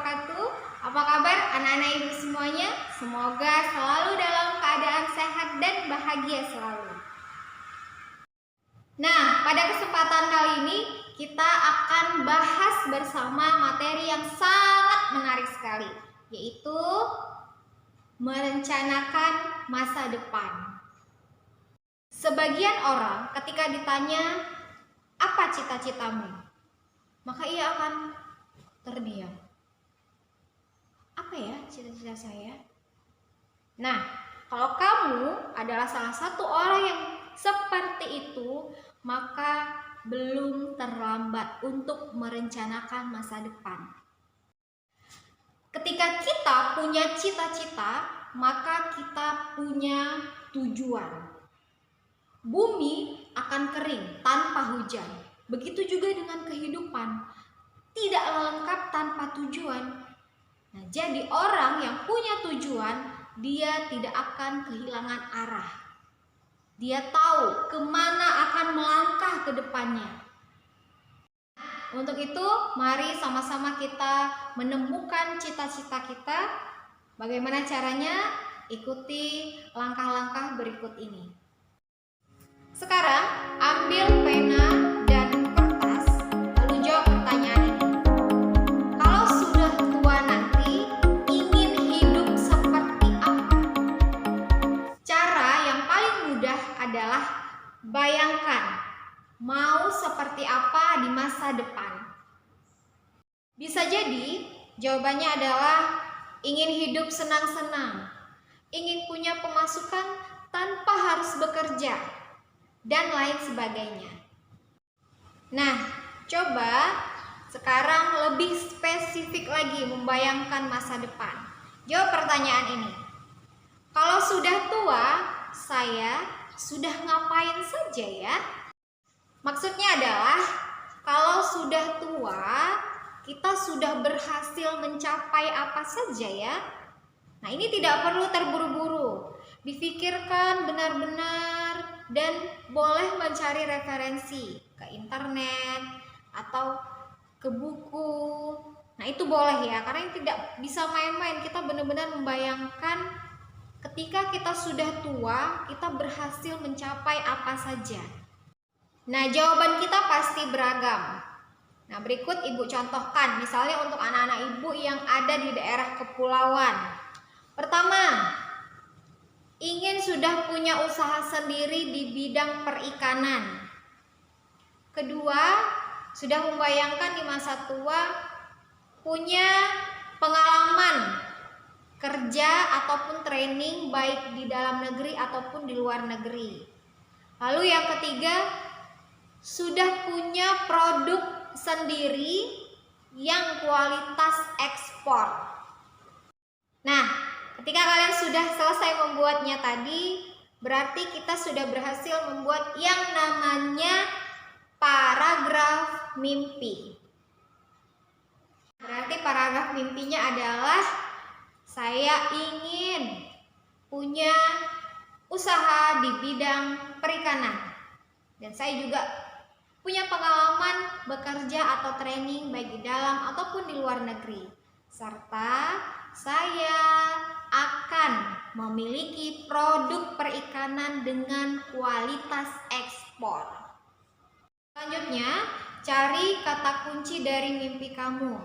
wabarakatuh. Apa kabar anak-anak ibu semuanya? Semoga selalu dalam keadaan sehat dan bahagia selalu. Nah, pada kesempatan kali ini kita akan bahas bersama materi yang sangat menarik sekali, yaitu merencanakan masa depan. Sebagian orang ketika ditanya, "Apa cita-citamu?" maka ia akan terdiam. Apa ya cita-cita saya? Nah, kalau kamu adalah salah satu orang yang seperti itu, maka belum terlambat untuk merencanakan masa depan. Ketika kita punya cita-cita, maka kita punya tujuan. Bumi akan kering tanpa hujan. Begitu juga dengan kehidupan, tidaklah lengkap tanpa tujuan. Nah, jadi orang yang punya tujuan, dia tidak akan kehilangan arah. Dia tahu kemana akan melangkah ke depannya. Untuk itu, mari sama-sama kita menemukan cita-cita kita. Bagaimana caranya? Ikuti langkah-langkah berikut ini. Sekarang, ambil pena dan kertas, lalu jawab pertanyaan ini. Kalau sudah tua nanti, ingin hidup seperti apa? Cara yang paling mudah adalah bayangkan mau seperti apa di masa depan. Bisa jadi jawabannya adalah ingin hidup senang-senang, ingin punya pemasukan tanpa harus bekerja, dan lain sebagainya. Nah, coba sekarang lebih spesifik lagi membayangkan masa depan. Jawab pertanyaan ini. Kalau sudah tua, saya sudah ngapain saja ya? Maksudnya adalah kalau sudah tua, kita sudah berhasil mencapai apa saja ya? Nah, ini tidak perlu terburu-buru. Difikirkan benar-benar dan boleh mencari referensi ke internet atau ke buku. Nah, itu boleh ya, karena tidak bisa main-main. Kita benar-benar membayangkan ketika kita sudah tua, kita berhasil mencapai apa saja. Nah, jawaban kita pasti beragam. Nah, berikut ibu contohkan, misalnya untuk anak-anak ibu yang ada di daerah kepulauan. Pertama, ingin sudah punya usaha sendiri di bidang perikanan. Kedua, sudah membayangkan di masa tua punya pengalaman kerja ataupun training baik di dalam negeri ataupun di luar negeri. Lalu yang ketiga, sudah punya produk sendiri yang kualitas ekspor. Nah, ketika kalian sudah selesai membuatnya tadi, berarti kita sudah berhasil membuat yang namanya paragraf mimpi. Berarti paragraf mimpinya adalah saya ingin punya usaha di bidang perikanan. Dan saya juga punya pengalaman bekerja atau training baik di dalam ataupun di luar negeri. Serta saya akan memiliki produk perikanan dengan kualitas ekspor. Selanjutnya, cari kata kunci dari mimpi kamu.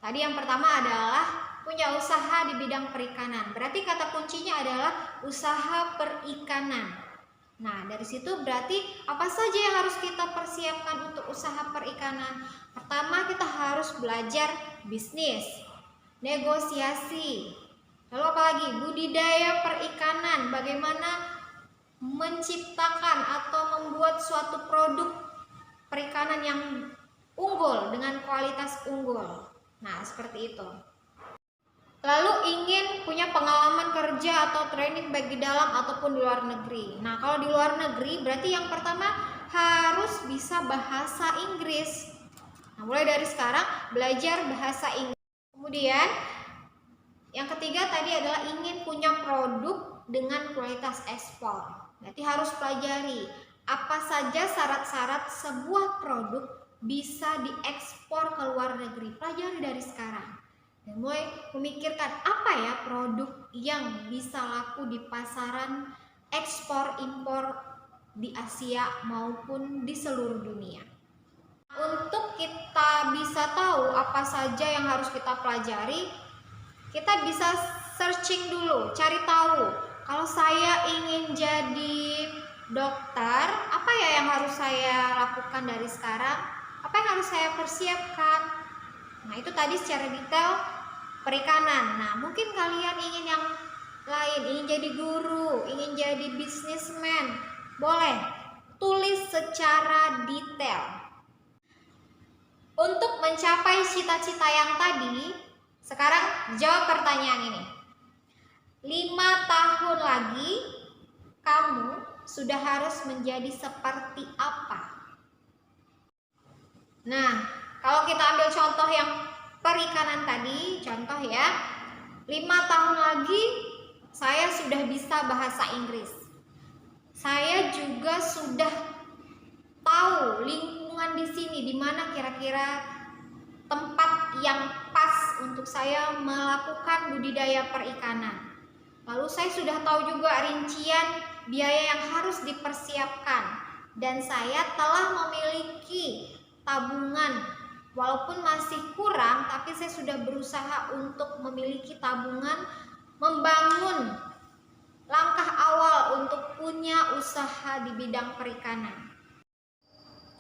Tadi yang pertama adalah punya usaha di bidang perikanan. Berarti kata kuncinya adalah usaha perikanan. Nah, dari situ berarti apa saja yang harus kita persiapkan untuk usaha perikanan? Pertama, kita harus belajar bisnis, negosiasi. Lalu apalagi? Budidaya perikanan, bagaimana menciptakan atau membuat suatu produk perikanan yang unggul dengan kualitas unggul. Nah, seperti itu. Lalu ingin punya pengalaman kerja atau training baik di dalam ataupun di luar negeri. Nah, kalau di luar negeri berarti yang pertama harus bisa bahasa Inggris. Nah, mulai dari sekarang belajar bahasa Inggris. Kemudian yang ketiga tadi adalah ingin punya produk dengan kualitas ekspor. Berarti harus pelajari apa saja syarat-syarat sebuah produk bisa diekspor ke luar negeri. Pelajari dari sekarang. dan mulai memikirkan apa ya produk yang bisa laku di pasaran ekspor impor di Asia maupun di seluruh dunia. Untuk kita bisa tahu apa saja yang harus kita pelajari, kita bisa searching dulu, cari tahu. Kalau saya ingin jadi dokter, apa ya yang harus saya lakukan dari sekarang? Apa yang harus saya persiapkan? Nah, itu tadi secara detail perikanan. Nah, mungkin kalian ingin yang lain, ingin jadi guru, ingin jadi bisnismen, boleh tulis secara detail. Untuk mencapai cita-cita yang tadi, sekarang jawab pertanyaan ini. 5 tahun lagi kamu sudah harus menjadi seperti apa? Nah, kalau kita ambil contoh yang perikanan tadi, contoh ya, 5 tahun lagi saya sudah bisa bahasa Inggris. Saya juga sudah tahu lingkungan di sini, di mana kira-kira tempat yang pas untuk saya melakukan budidaya perikanan. Lalu saya sudah tahu juga rincian biaya yang harus dipersiapkan, dan saya telah memiliki tabungan. Walaupun masih kurang, tapi saya sudah berusaha untuk memiliki tabungan, membangun langkah awal untuk punya usaha di bidang perikanan.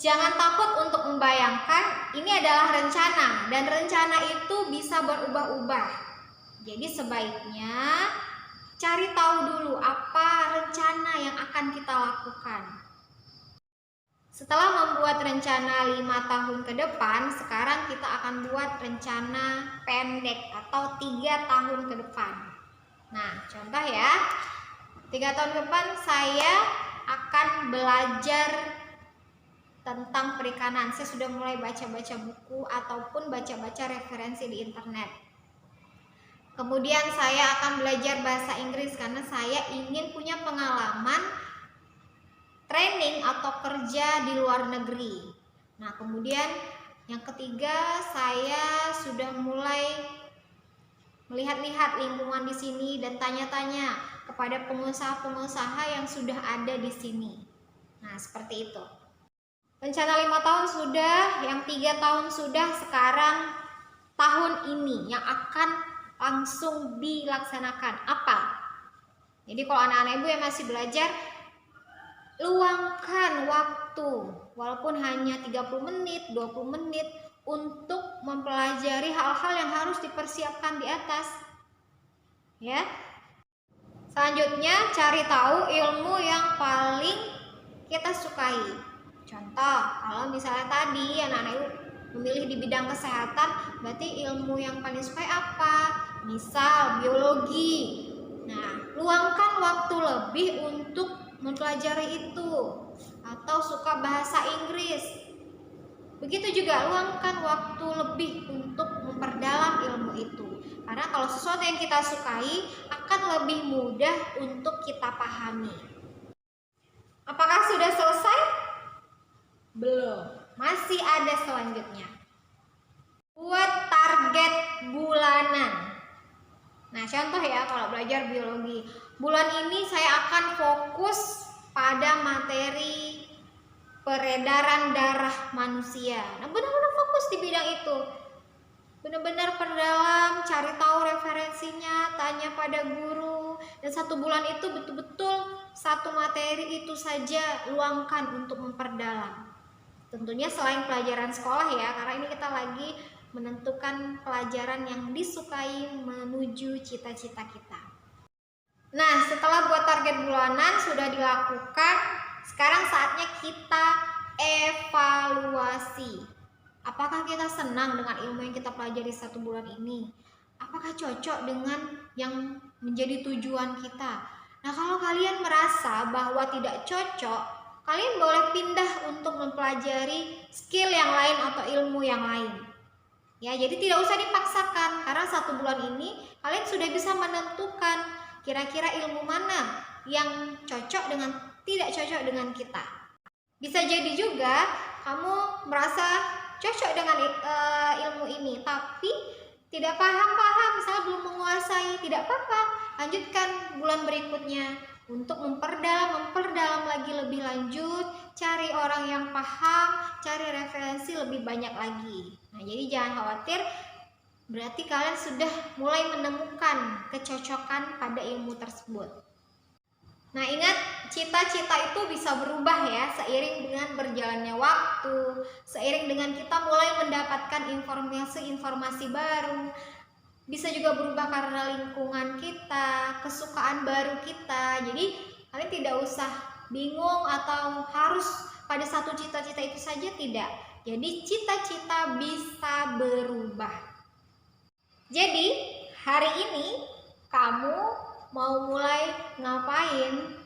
Jangan takut untuk membayangkan, ini adalah rencana, dan rencana itu bisa berubah-ubah. Jadi sebaiknya cari tahu dulu apa rencana yang akan kita lakukan. Setelah membuat rencana 5 tahun ke depan, sekarang kita akan buat rencana pendek atau 3 tahun ke depan. Nah, contoh ya, 3 tahun ke depan saya akan belajar tentang perikanan. Saya sudah mulai baca-baca buku ataupun baca-baca referensi di internet. Kemudian saya akan belajar bahasa Inggris karena saya ingin punya pengalaman training atau kerja di luar negeri. Nah, kemudian yang ketiga, saya sudah mulai melihat-lihat lingkungan di sini dan tanya-tanya kepada pengusaha-pengusaha yang sudah ada di sini. Nah, seperti itu. Rencana 5 tahun sudah, yang 3 tahun sudah, sekarang tahun ini yang akan langsung dilaksanakan apa? Jadi kalau anak-anak ibu yang masih belajar, luangkan waktu walaupun hanya 30 menit, 20 menit untuk mempelajari hal-hal yang harus dipersiapkan di atas. Ya. Selanjutnya, cari tahu ilmu yang paling kita sukai. Contoh, kalau misalnya tadi anak-anak ibu memilih di bidang kesehatan, berarti ilmu yang paling sukai apa? Misal biologi. Nah, luangkan waktu lebih untuk mempelajari itu, atau suka bahasa Inggris, begitu juga luangkan waktu lebih untuk memperdalam ilmu itu, karena kalau sesuatu yang kita sukai akan lebih mudah untuk kita pahami. Apakah sudah selesai? Belum, masih ada selanjutnya. Buat target bulanan. Nah, contoh ya, kalau belajar biologi, bulan ini saya akan fokus pada materi peredaran darah manusia. Nah, benar-benar fokus di bidang itu. Benar-benar perdalam, cari tahu referensinya, tanya pada guru. Dan 1 bulan itu betul-betul satu materi itu saja luangkan untuk memperdalam. Tentunya selain pelajaran sekolah ya, karena ini kita lagi menentukan pelajaran yang disukai menuju cita-cita kita. Nah, setelah buat target bulanan sudah dilakukan, sekarang saatnya kita evaluasi. Apakah kita senang dengan ilmu yang kita pelajari 1 bulan ini? Apakah cocok dengan yang menjadi tujuan kita? Nah, kalau kalian merasa bahwa tidak cocok, kalian boleh pindah untuk mempelajari skill yang lain atau ilmu yang lain. Ya, jadi tidak usah dipaksakan, karena 1 bulan ini kalian sudah bisa menentukan kira-kira ilmu mana yang cocok dengan tidak cocok dengan kita. Bisa jadi juga kamu merasa cocok dengan ilmu ini, tapi tidak paham, misalnya belum menguasai, tidak apa-apa, lanjutkan bulan berikutnya untuk memperdalam lagi lebih lanjut, cari orang yang paham, cari referensi lebih banyak lagi. Nah, jadi jangan khawatir, berarti kalian sudah mulai menemukan kecocokan pada ilmu tersebut. Nah, ingat, cita-cita itu bisa berubah ya seiring dengan berjalannya waktu, seiring dengan kita mulai mendapatkan informasi baru. Bisa juga berubah karena lingkungan kita, kesukaan baru kita. Jadi, kalian tidak usah bingung atau harus pada satu cita-cita itu saja, tidak. Jadi, cita-cita bisa berubah. Jadi, hari ini kamu mau mulai ngapain?